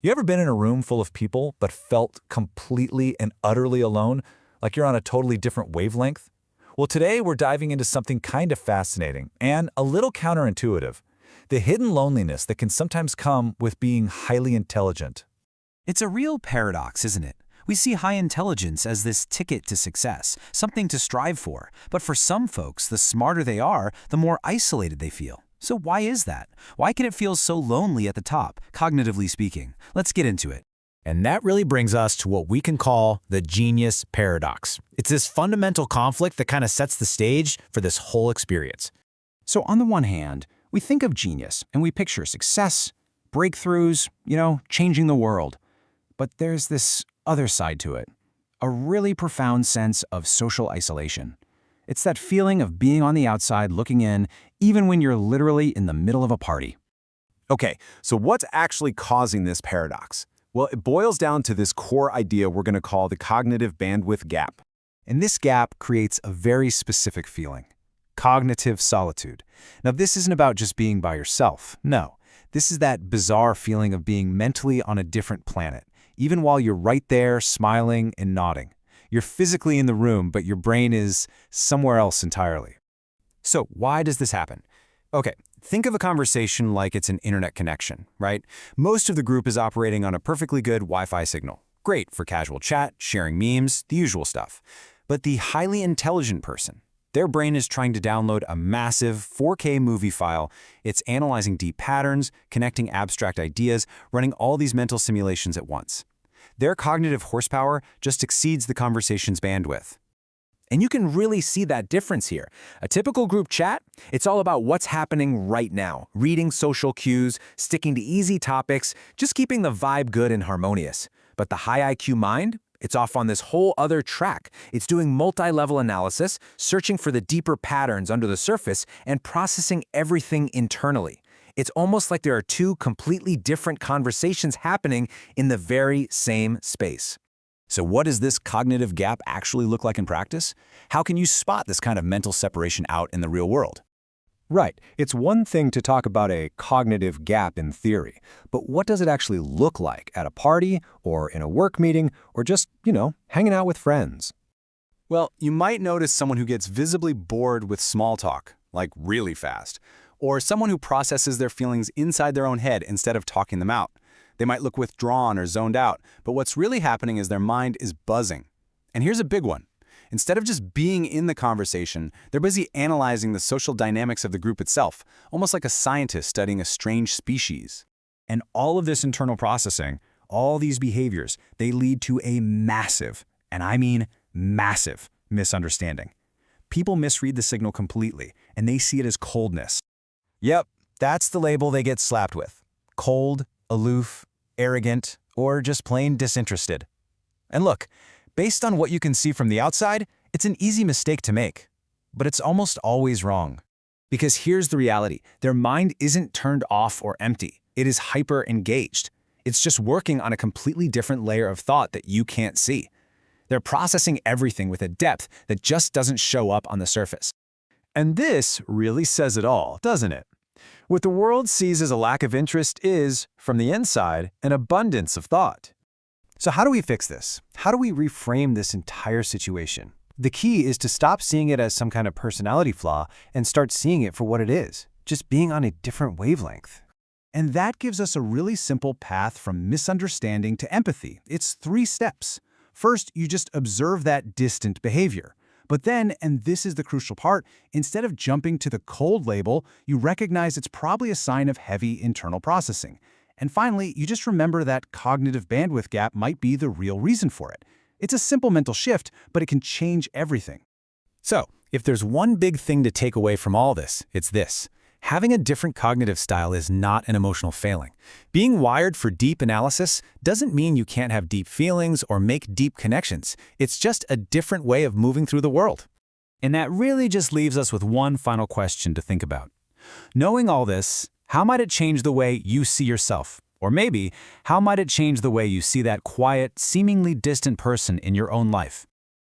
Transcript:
You ever been in a room full of people but felt completely and utterly alone, like you're on a totally different wavelength? Well, today we're diving into something kind of fascinating and a little counterintuitive: the hidden loneliness that can sometimes come with being highly intelligent. It's a real paradox, isn't it? We see high intelligence as this ticket to success, something to strive for. But for some folks, the smarter they are, the more isolated they feel. So why is that? Why can it feel so lonely at the top, cognitively speaking? Let's get into it. And that really brings us to what we can call the genius paradox. It's this fundamental conflict that kind of sets the stage for this whole experience. So on the one hand, we think of genius and we picture success, breakthroughs, changing the world. But there's this other side to it, a really profound sense of social isolation. It's that feeling of being on the outside looking in, even when you're literally in the middle of a party. Okay, so what's actually causing this paradox? Well, it boils down to this core idea we're going to call the cognitive bandwidth gap. And this gap creates a very specific feeling: cognitive solitude. Now, this isn't about just being by yourself. No, this is that bizarre feeling of being mentally on a different planet, even while you're right there smiling and nodding. You're physically in the room, but your brain is somewhere else entirely. So why does this happen? Okay, think of a conversation like it's an internet connection, right? Most of the group is operating on a perfectly good Wi-Fi signal. Great for casual chat, sharing memes, the usual stuff. But the highly intelligent person, their brain is trying to download a massive 4K movie file. It's analyzing deep patterns, connecting abstract ideas, running all these mental simulations at once. Their cognitive horsepower just exceeds the conversation's bandwidth. And you can really see that difference here. A typical group chat, it's all about what's happening right now, reading social cues, sticking to easy topics, just keeping the vibe good and harmonious. But the high IQ mind, it's off on this whole other track. It's doing multi-level analysis, searching for the deeper patterns under the surface, and processing everything internally. It's almost like there are two completely different conversations happening in the very same space. So what does this cognitive gap actually look like in practice? How can you spot this kind of mental separation out in the real world? Right, it's one thing to talk about a cognitive gap in theory, but what does it actually look like at a party or in a work meeting or just, hanging out with friends? Well, you might notice someone who gets visibly bored with small talk, like really fast, or someone who processes their feelings inside their own head instead of talking them out. They might look withdrawn or zoned out, but what's really happening is their mind is buzzing. And here's a big one. Instead of just being in the conversation, they're busy analyzing the social dynamics of the group itself, almost like a scientist studying a strange species. And all of this internal processing, all these behaviors, they lead to a massive, and I mean massive, misunderstanding. People misread the signal completely, and they see it as coldness. Yep, that's the label they get slapped with. Cold, aloof, arrogant, or just plain disinterested. And look, based on what you can see from the outside, it's an easy mistake to make. But it's almost always wrong. Because here's the reality: their mind isn't turned off or empty. It is hyper-engaged. It's just working on a completely different layer of thought that you can't see. They're processing everything with a depth that just doesn't show up on the surface. And this really says it all, doesn't it? What the world sees as a lack of interest is, from the inside, an abundance of thought. So how do we fix this? How do we reframe this entire situation? The key is to stop seeing it as some kind of personality flaw and start seeing it for what it is, just being on a different wavelength. And that gives us a really simple path from misunderstanding to empathy. It's 3 steps. First, you just observe that distant behavior. But then, and this is the crucial part, instead of jumping to the cold label, you recognize it's probably a sign of heavy internal processing. And finally, you just remember that cognitive bandwidth gap might be the real reason for it. It's a simple mental shift, but it can change everything. So, if there's one big thing to take away from all this, it's this: having a different cognitive style is not an emotional failing. Being wired for deep analysis doesn't mean you can't have deep feelings or make deep connections. It's just a different way of moving through the world. And that really just leaves us with one final question to think about. Knowing all this, how might it change the way you see yourself? Or maybe, how might it change the way you see that quiet, seemingly distant person in your own life?